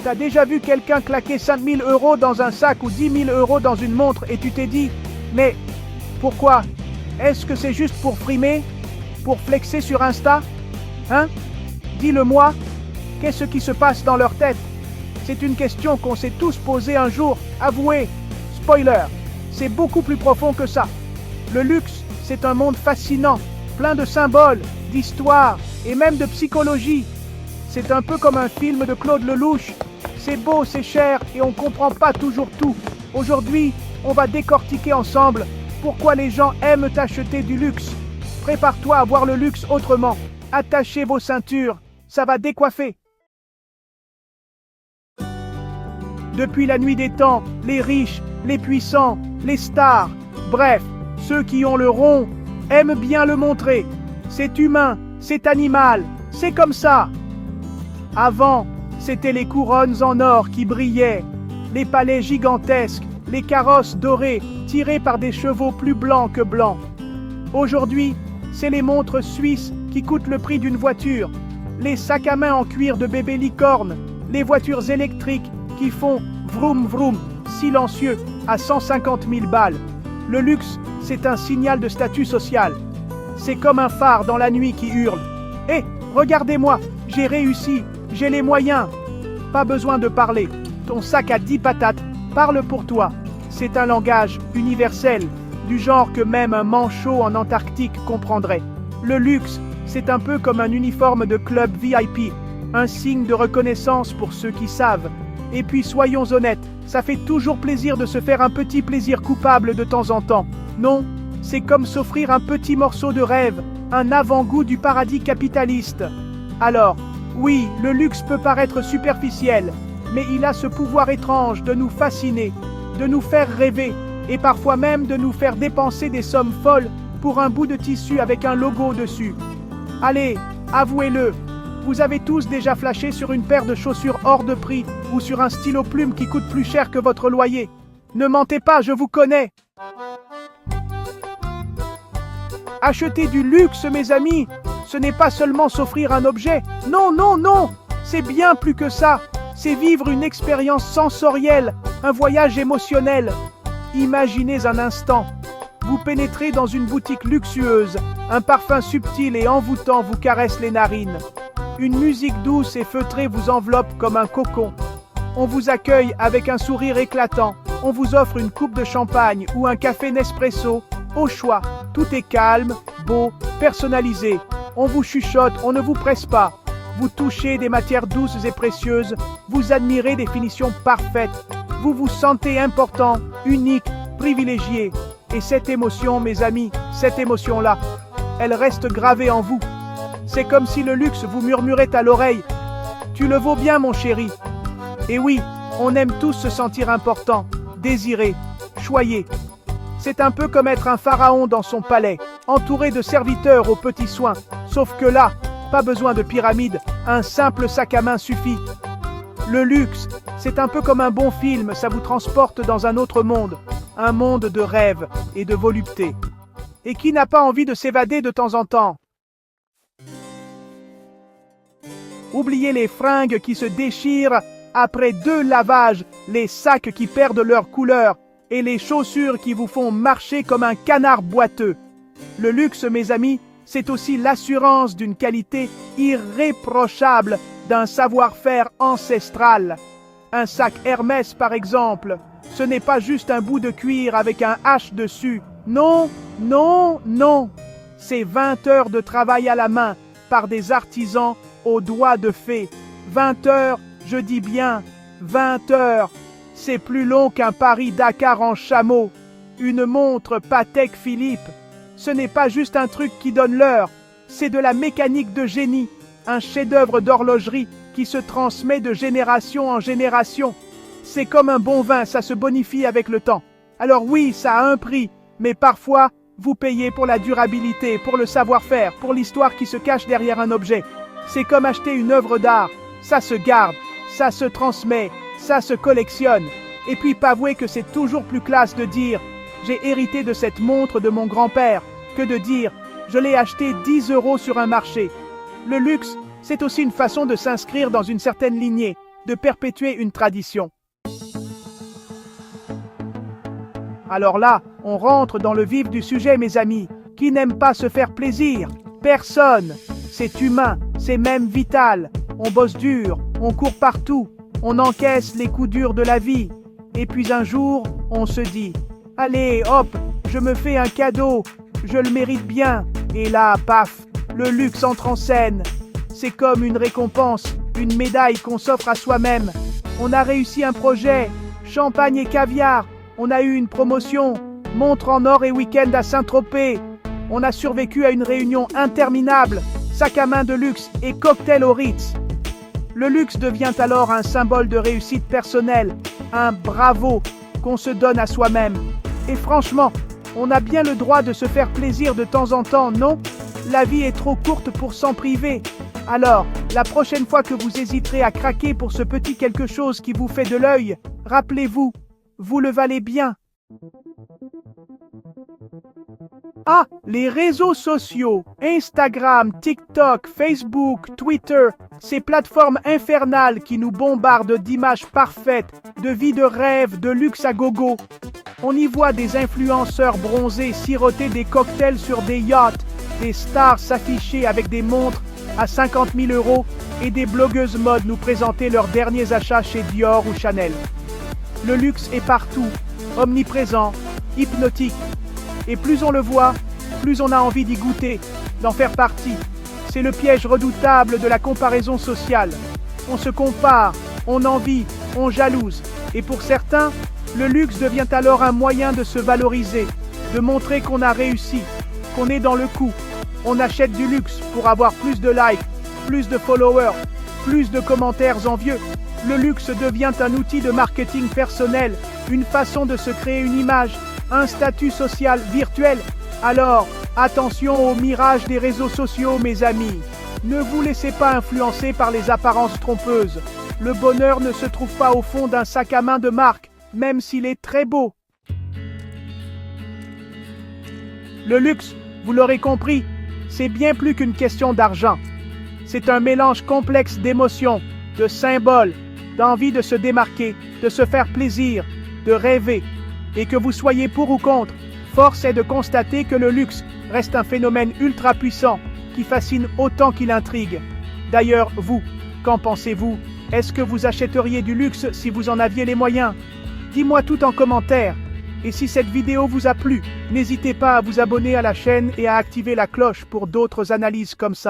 T'as déjà vu quelqu'un claquer 5 000 € dans un sac ou 10 000 € dans une montre et tu t'es dit, mais pourquoi? Est-ce que c'est juste pour frimer? Pour flexer sur Insta? Hein? Dis-le-moi, qu'est-ce qui se passe dans leur tête? C'est une question qu'on s'est tous posée un jour, avouez. Spoiler, c'est beaucoup plus profond que ça. Le luxe, c'est un monde fascinant, plein de symboles, d'histoires et même de psychologie. C'est un peu comme un film de Claude Lelouch. C'est beau, c'est cher et on comprend pas toujours tout. Aujourd'hui, on va décortiquer ensemble pourquoi les gens aiment acheter du luxe. Prépare-toi à voir le luxe autrement. Attachez vos ceintures, ça va décoiffer. Depuis la nuit des temps, les riches, les puissants, les stars, bref, ceux qui ont le rond, aiment bien le montrer. C'est humain, c'est animal, c'est comme ça. Avant, c'étaient les couronnes en or qui brillaient, les palais gigantesques, les carrosses dorées, tirés par des chevaux plus blancs que blancs. Aujourd'hui, c'est les montres suisses qui coûtent le prix d'une voiture, les sacs à main en cuir de bébé licorne, les voitures électriques qui font vroom vroom, silencieux, à 150 000 balles. Le luxe, c'est un signal de statut social. C'est comme un phare dans la nuit qui hurle. Hé, regardez-moi, j'ai réussi, j'ai les moyens. Pas besoin de parler. Ton sac à 10 patates parle pour toi. C'est un langage universel, du genre que même un manchot en Antarctique comprendrait. Le luxe, c'est un peu comme un uniforme de club VIP, un signe de reconnaissance pour ceux qui savent. Et puis soyons honnêtes, ça fait toujours plaisir de se faire un petit plaisir coupable de temps en temps. Non, c'est comme s'offrir un petit morceau de rêve, un avant-goût du paradis capitaliste. Alors, oui, le luxe peut paraître superficiel, mais il a ce pouvoir étrange de nous fasciner, de nous faire rêver, et parfois même de nous faire dépenser des sommes folles pour un bout de tissu avec un logo dessus. Allez, avouez-le, vous avez tous déjà flashé sur une paire de chaussures hors de prix ou sur un stylo plume qui coûte plus cher que votre loyer. Ne mentez pas, je vous connais. Acheter du luxe, mes amis, ce n'est pas seulement s'offrir un objet. Non, non, non, c'est bien plus que ça. C'est vivre une expérience sensorielle, un voyage émotionnel. Imaginez un instant. Vous pénétrez dans une boutique luxueuse, un parfum subtil et envoûtant vous caresse les narines. Une musique douce et feutrée vous enveloppe comme un cocon. On vous accueille avec un sourire éclatant. On vous offre une coupe de champagne ou un café Nespresso. Au choix, tout est calme, beau, personnalisé. On vous chuchote, on ne vous presse pas. Vous touchez des matières douces et précieuses. Vous admirez des finitions parfaites. Vous vous sentez important, unique, privilégié. Et cette émotion, mes amis, cette émotion-là, elle reste gravée en vous. C'est comme si le luxe vous murmurait à l'oreille. Tu le vaux bien, mon chéri. Et oui, on aime tous se sentir important, désiré, choyé. C'est un peu comme être un pharaon dans son palais, entouré de serviteurs aux petits soins. Sauf que là, pas besoin de pyramide, un simple sac à main suffit. Le luxe, c'est un peu comme un bon film, ça vous transporte dans un autre monde. Un monde de rêve et de volupté. Et qui n'a pas envie de s'évader de temps en temps? Oubliez les fringues qui se déchirent après 2 lavages, les sacs qui perdent leur couleur et les chaussures qui vous font marcher comme un canard boiteux. Le luxe, mes amis, c'est aussi l'assurance d'une qualité irréprochable, d'un savoir-faire ancestral. Un sac Hermès, par exemple, ce n'est pas juste un bout de cuir avec un H dessus. Non, non, non. C'est 20 heures de travail à la main par des artisans aux doigts de fée. 20 heures, je dis bien 20 heures. C'est plus long qu'un Paris-Dakar en chameau. Une montre Patek Philippe. Ce n'est pas juste un truc qui donne l'heure. C'est de la mécanique de génie. Un chef-d'œuvre d'horlogerie qui se transmet de génération en génération. C'est comme un bon vin, ça se bonifie avec le temps. Alors oui, ça a un prix, mais parfois, vous payez pour la durabilité, pour le savoir-faire, pour l'histoire qui se cache derrière un objet. C'est comme acheter une œuvre d'art. Ça se garde, ça se transmet, ça se collectionne. Et puis avouez que c'est toujours plus classe de dire « J'ai hérité de cette montre de mon grand-père » que de dire « Je l'ai acheté 10 € sur un marché ». Le luxe, c'est aussi une façon de s'inscrire dans une certaine lignée, de perpétuer une tradition. Alors là, on rentre dans le vif du sujet, mes amis. Qui n'aime pas se faire plaisir? Personne. C'est humain, c'est même vital. On bosse dur, on court partout, on encaisse les coups durs de la vie. Et puis un jour, on se dit, allez, hop, je me fais un cadeau, je le mérite bien. Et là, paf, le luxe entre en scène. C'est comme une récompense, une médaille qu'on s'offre à soi-même. On a réussi un projet, champagne et caviar. On a eu une promotion, montre en or et week-end à Saint-Tropez. On a survécu à une réunion interminable, sac à main de luxe et cocktail au Ritz. Le luxe devient alors un symbole de réussite personnelle, un bravo qu'on se donne à soi-même. Et franchement, on a bien le droit de se faire plaisir de temps en temps, non? La vie est trop courte pour s'en priver. Alors, la prochaine fois que vous hésiterez à craquer pour ce petit quelque chose qui vous fait de l'œil, rappelez-vous, vous le valez bien. Ah, les réseaux sociaux, Instagram, TikTok, Facebook, Twitter, ces plateformes infernales qui nous bombardent d'images parfaites, de vies de rêve, de luxe à gogo. On y voit des influenceurs bronzés siroter des cocktails sur des yachts, des stars s'afficher avec des montres à 50 000 € et des blogueuses mode nous présenter leurs derniers achats chez Dior ou Chanel. Le luxe est partout, omniprésent, hypnotique. Et plus on le voit, plus on a envie d'y goûter, d'en faire partie. C'est le piège redoutable de la comparaison sociale. On se compare, on envie, on jalouse. Et pour certains, le luxe devient alors un moyen de se valoriser, de montrer qu'on a réussi, qu'on est dans le coup. On achète du luxe pour avoir plus de likes, plus de followers, plus de commentaires envieux. Le luxe devient un outil de marketing personnel, une façon de se créer une image, un statut social virtuel. Alors, attention au mirage des réseaux sociaux, mes amis. Ne vous laissez pas influencer par les apparences trompeuses. Le bonheur ne se trouve pas au fond d'un sac à main de marque, même s'il est très beau. Le luxe, vous l'aurez compris, c'est bien plus qu'une question d'argent. C'est un mélange complexe d'émotions, de symboles, d'envie de se démarquer, de se faire plaisir, de rêver. Et que vous soyez pour ou contre, force est de constater que le luxe reste un phénomène ultra puissant qui fascine autant qu'il intrigue. D'ailleurs, vous, qu'en pensez-vous? Est-ce que vous achèteriez du luxe si vous en aviez les moyens? Dis-moi tout en commentaire. Et si cette vidéo vous a plu, n'hésitez pas à vous abonner à la chaîne et à activer la cloche pour d'autres analyses comme ça.